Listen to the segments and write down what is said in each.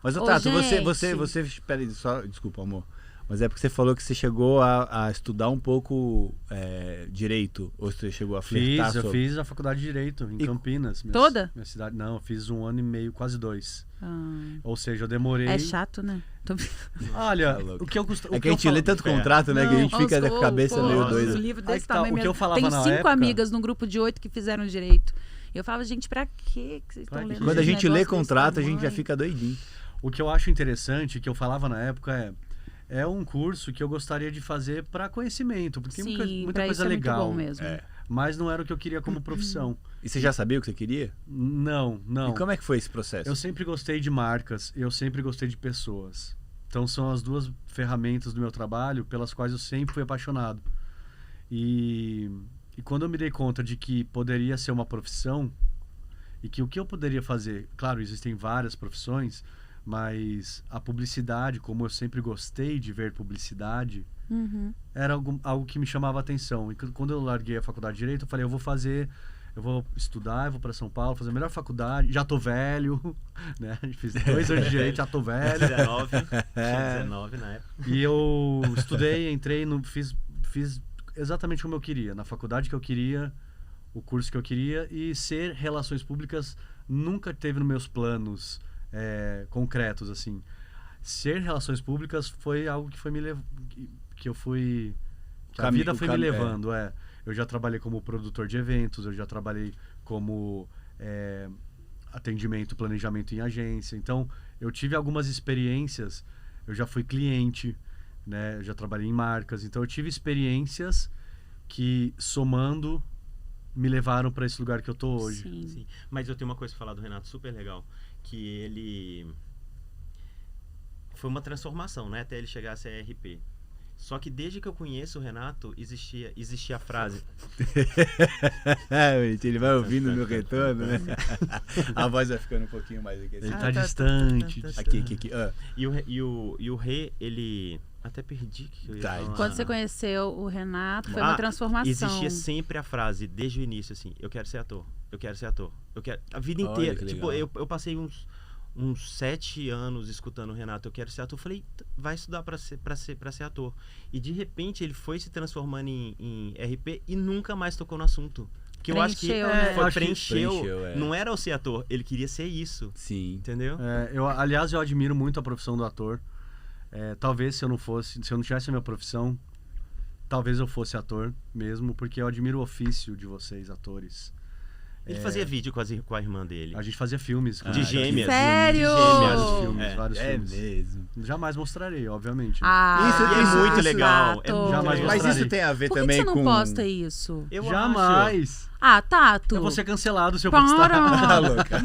Mas, Tato, gente. você... Peraí, só... Desculpa, amor. Mas é porque você falou que você chegou a estudar um pouco direito, ou você chegou a flertar Eu fiz a faculdade de Direito em Campinas. Toda? Minha cidade. Não, eu fiz 1 ano e meio, quase 2. Ah. Ou seja, eu demorei... É chato, né? Olha, Tá louco. o que eu costumo... É que a gente lê tanto contrato, né? Que a gente fica com a cabeça meio Os doida. livros desse Aí tá, tamanho o que eu mesmo. falava Tenho na 5 época- amigas num grupo de 8 que fizeram direito. Eu falava, gente, pra quê que vocês estão lendo Quando a esse gente lê negócio desse contrato, a gente já tamanho? fica doidinho. O que eu acho interessante, que eu falava na época, é um curso que eu gostaria de fazer para conhecimento, porque tem Sim, muita pra coisa isso é legal. muito bom mesmo. Mas não era o que eu queria como profissão. E você já sabia o que você queria? Não. E como é que foi esse processo? Eu sempre gostei de marcas, eu sempre gostei de pessoas. Então são as 2 ferramentas do meu trabalho pelas quais eu sempre fui apaixonado. E quando eu me dei conta de que poderia ser uma profissão, e que o que eu poderia fazer, claro, existem várias profissões, mas a publicidade, como eu sempre gostei de ver publicidade, era algo que me chamava a atenção. E quando eu larguei a faculdade de Direito, eu falei, eu vou estudar, eu vou para São Paulo, fazer a melhor faculdade, já tô velho, né? Fiz 2 anos de Direito, já tô velho. 19 na época. E eu estudei, entrei, fiz exatamente como eu queria, na faculdade que eu queria, o curso que eu queria, e ser relações públicas nunca teve nos meus planos concretos, assim. Ser relações públicas foi algo que foi a vida foi me levando, Eu já trabalhei como produtor de eventos, eu já trabalhei como atendimento, planejamento em agência. Então, eu tive algumas experiências, eu já fui cliente, né? Eu já trabalhei em marcas. Então, eu tive experiências que, somando, me levaram para esse lugar que eu tô hoje. Sim. Mas eu tenho uma coisa pra falar do Renato super legal, que ele... Foi uma transformação, né? Até ele chegar a ser RP. Só que desde que eu conheço o Renato, existia a frase... Ele vai ouvindo no retorno, né? A voz vai ficando um pouquinho mais aqui. Ele tá distante. Aqui. E o Rê, ele... Até perdi o que eu ia falar. Quando você conheceu o Renato, foi uma transformação. Existia sempre a frase, desde o início, assim, eu quero ser ator, eu quero ser ator. A vida inteira. Tipo, eu passei uns 7 anos escutando o Renato, eu quero ser ator. Eu falei, vai estudar pra ser ator. E de repente ele foi se transformando em RP e nunca mais tocou no assunto. Que eu acho que preencheu. Não era o ser ator, ele queria ser isso. Sim. Entendeu? Aliás, eu admiro muito a profissão do ator. Talvez se eu não tivesse a minha profissão, talvez eu fosse ator mesmo, porque eu admiro o ofício de vocês, atores. Ele fazia vídeo com a irmã dele. A gente fazia filmes. De gêmeas. Sério? Vários filmes. Mesmo. Jamais mostrarei, obviamente. Isso é muito legal. Jamais Mas isso tem a ver Por que também você não com... posta isso? Jamais. Tato. Eu vou ser cancelado se eu postar. Tá louca.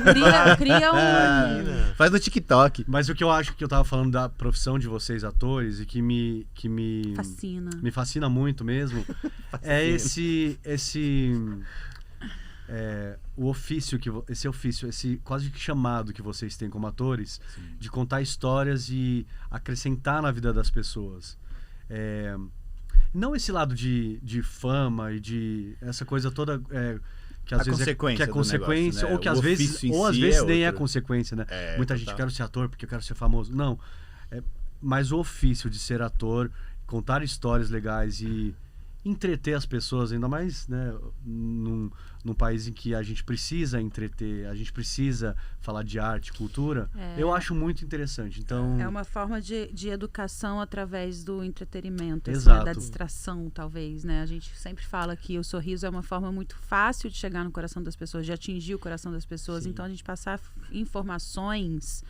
Cria um... Faz no TikTok. Mas o que eu acho que eu tava falando da profissão de vocês, atores, e que me Fascina. Me fascina muito mesmo, é o ofício esse quase que chamado que vocês têm como atores. Sim. De contar histórias e acrescentar na vida das pessoas. Não esse lado de fama e de essa coisa toda que às vezes é consequência, negócio, né? ou que às vezes nem é consequência, né? Muita gente quer ser ator porque eu quero ser famoso. Não, mas o ofício de ser ator, contar histórias legais e entreter as pessoas, ainda mais, né, num país em que a gente precisa entreter, a gente precisa falar de arte, cultura, eu acho muito interessante. Então, é uma forma de educação através do entretenimento, exato. Assim, da distração, talvez, né? A gente sempre fala que o sorriso é uma forma muito fácil de chegar no coração das pessoas, de atingir o coração das pessoas. Sim. Então, a gente passar informações...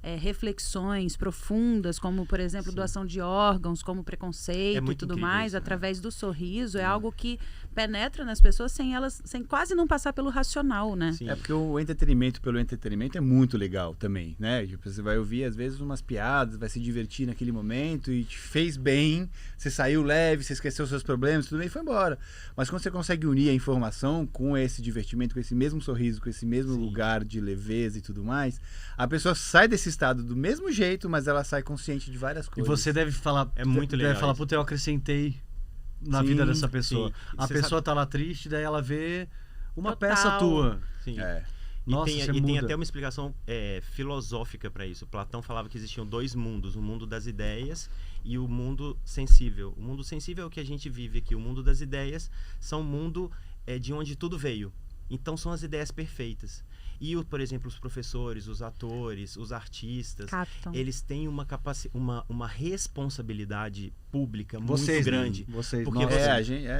reflexões profundas, como, por exemplo, doação de órgãos, como preconceito e tudo mais, através do sorriso, é algo que penetra nas pessoas sem quase não passar pelo racional, né? Sim. Porque o entretenimento pelo entretenimento é muito legal também, né? Você vai ouvir, às vezes, umas piadas, vai se divertir naquele momento e te fez bem, você saiu leve, você esqueceu os seus problemas, tudo bem, e foi embora. Mas quando você consegue unir a informação com esse divertimento, com esse mesmo sorriso, com esse mesmo lugar de leveza e tudo mais, a pessoa sai desse estado do mesmo jeito, mas ela sai consciente de várias coisas. E você deve falar, muito legal. Deve falar, puta, eu acrescentei na vida dessa pessoa. A pessoa tá lá triste, daí ela vê uma peça tua. Sim. Nossa, e tem até uma explicação filosófica para isso. Platão falava que existiam 2 mundos, o mundo das ideias e o mundo sensível. O mundo sensível é o que a gente vive aqui. O mundo das ideias são o mundo de onde tudo veio. Então são as ideias perfeitas. E, por exemplo, os professores, os atores, os artistas, eles têm uma responsabilidade pública muito grande. Vocês,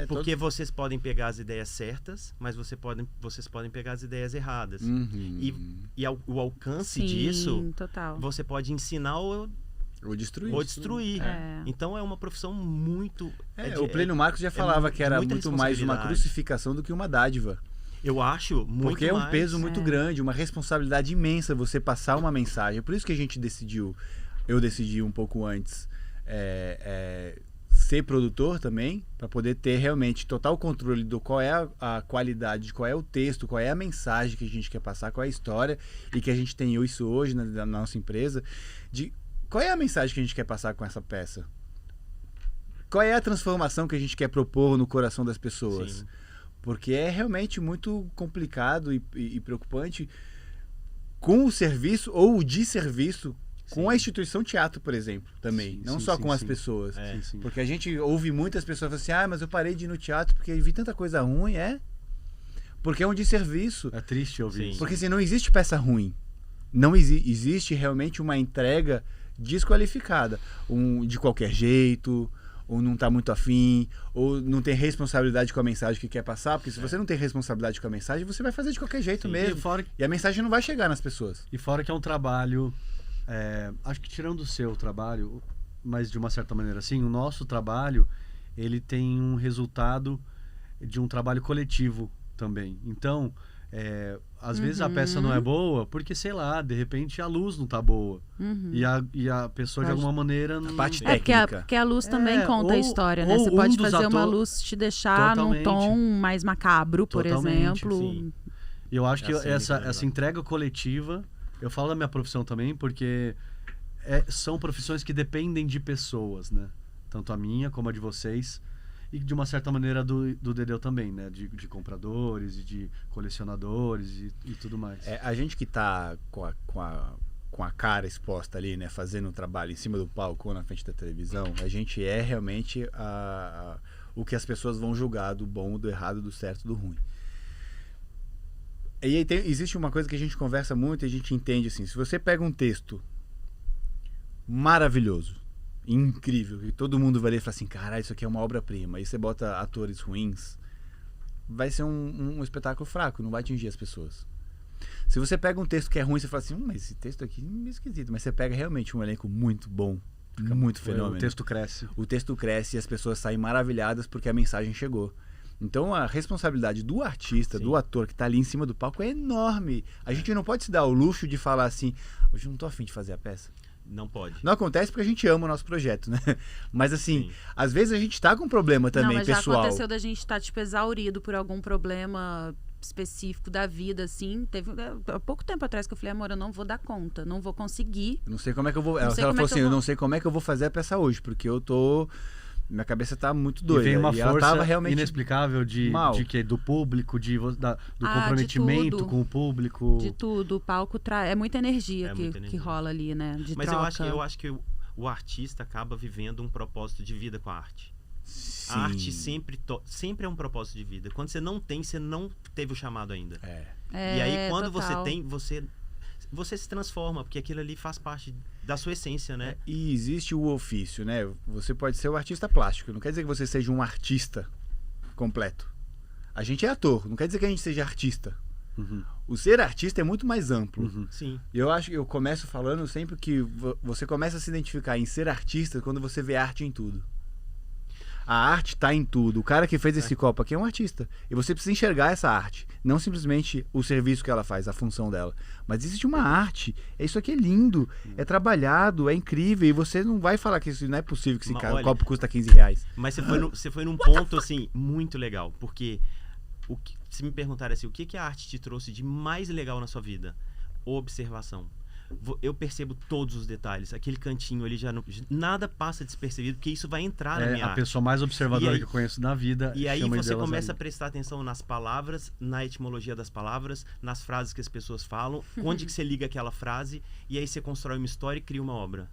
porque vocês podem pegar as ideias certas, mas vocês podem pegar as ideias erradas. E o alcance disso, você pode ensinar ou destruir. Então é uma profissão muito... o Plínio Marcos já falava que era muito mais uma crucificação do que uma dádiva. Eu acho muito Porque é um mais, peso muito grande, uma responsabilidade imensa você passar uma mensagem. Por isso que a gente eu decidi um pouco antes ser produtor também, para poder ter realmente total controle do qual é a qualidade, qual é o texto, qual é a mensagem que a gente quer passar, qual é a história, e que a gente tem isso hoje na nossa empresa, de qual é a mensagem que a gente quer passar com essa peça. Qual é a transformação que a gente quer propor no coração das pessoas. Sim. Porque é realmente muito complicado e preocupante com o serviço ou o desserviço com a instituição teatro, por exemplo, também. Não só com as pessoas. Porque a gente ouve muitas pessoas falando assim, mas eu parei de ir no teatro porque vi tanta coisa ruim. Porque é um desserviço. É triste ouvir isso. Porque assim, não existe peça ruim. Não existe realmente uma entrega desqualificada. De qualquer jeito... ou não está muito afim, ou não tem responsabilidade com a mensagem que quer passar, porque se você não tem responsabilidade com a mensagem, você vai fazer de qualquer jeito mesmo. E a mensagem não vai chegar nas pessoas. E fora que é um trabalho, acho que tirando o seu trabalho, mas de uma certa maneira assim, o nosso trabalho, ele tem um resultado de um trabalho coletivo também. Então, às vezes a peça não é boa porque, sei lá, de repente a luz não tá boa. E a pessoa de alguma maneira não... A parte técnica. Porque a luz também conta a história, né? Você pode fazer uma luz te deixar num tom mais macabro, por exemplo. Sim. E eu acho que essa entrega coletiva, eu falo da minha profissão também, porque são profissões que dependem de pessoas, né? Tanto a minha como a de vocês. E de uma certa maneira do Dedeu também, né? De compradores e de colecionadores e tudo mais. A gente que tá com a cara exposta ali, né? Fazendo um trabalho em cima do palco ou na frente da televisão, a gente é realmente o que as pessoas vão julgar do bom, do errado, do certo, do ruim. E aí existe uma coisa que a gente conversa muito e a gente entende assim, se você pega um texto maravilhoso, incrível, e todo mundo vai ler e fala assim, caralho, isso aqui é uma obra-prima, e você bota atores ruins, vai ser um espetáculo fraco, não vai atingir as pessoas. Se você pega um texto que é ruim, você fala assim, mas esse texto aqui é esquisito, mas você pega realmente um elenco muito bom, muito fenômeno. O texto cresce e as pessoas saem maravilhadas porque a mensagem chegou. Então a responsabilidade do artista, do ator que está ali em cima do palco é enorme. A gente não pode se dar o luxo de falar assim, hoje eu não tô afim de fazer a peça. Não pode. Não acontece porque a gente ama o nosso projeto, né? Mas assim, às vezes a gente tá com um problema também, mas pessoal. Já aconteceu da gente estar, exaurido por algum problema específico da vida, assim. Teve há pouco tempo atrás que eu falei, amor, eu não vou dar conta, não vou conseguir. Eu não sei como é que eu vou... Ela falou assim, eu não sei como é que eu vou fazer a peça hoje, porque eu tô... Minha cabeça tá muito doida. E vem uma força tava realmente inexplicável do público, do comprometimento com o público. De tudo. O palco é muita energia que rola ali, né? Mas eu acho que o artista acaba vivendo um propósito de vida com a arte. Sim. A arte sempre é um propósito de vida. Quando você não tem, você não teve o chamado ainda. E aí, quando você tem, você se transforma, porque aquilo ali faz parte da sua essência, né? E existe o ofício, né? Você pode ser o artista plástico, não quer dizer que você seja um artista completo. A gente é ator, não quer dizer que a gente seja artista. O ser artista é muito mais amplo. Sim. Eu acho que eu começo falando sempre que você começa a se identificar em ser artista quando você vê arte em tudo. A arte está em tudo. O cara que fez esse copo aqui é um artista. E você precisa enxergar essa arte. Não simplesmente o serviço que ela faz, a função dela. Mas existe uma arte. Isso aqui é lindo. É trabalhado, é incrível. E você não vai falar que isso não é possível, que esse copo custa R$15. Mas você foi num ponto, assim, muito legal. Porque se me perguntarem assim, o que a arte te trouxe de mais legal na sua vida? Observação. eu percebo todos os detalhes. Aquele cantinho ali já não, nada passa despercebido, porque isso vai entrar na minha arte. A pessoa mais observadora que eu conheço na vida. E aí você começa a prestar atenção nas palavras, na etimologia das palavras, nas frases que as pessoas falam, onde que você liga aquela frase, e aí você constrói uma história e cria uma obra.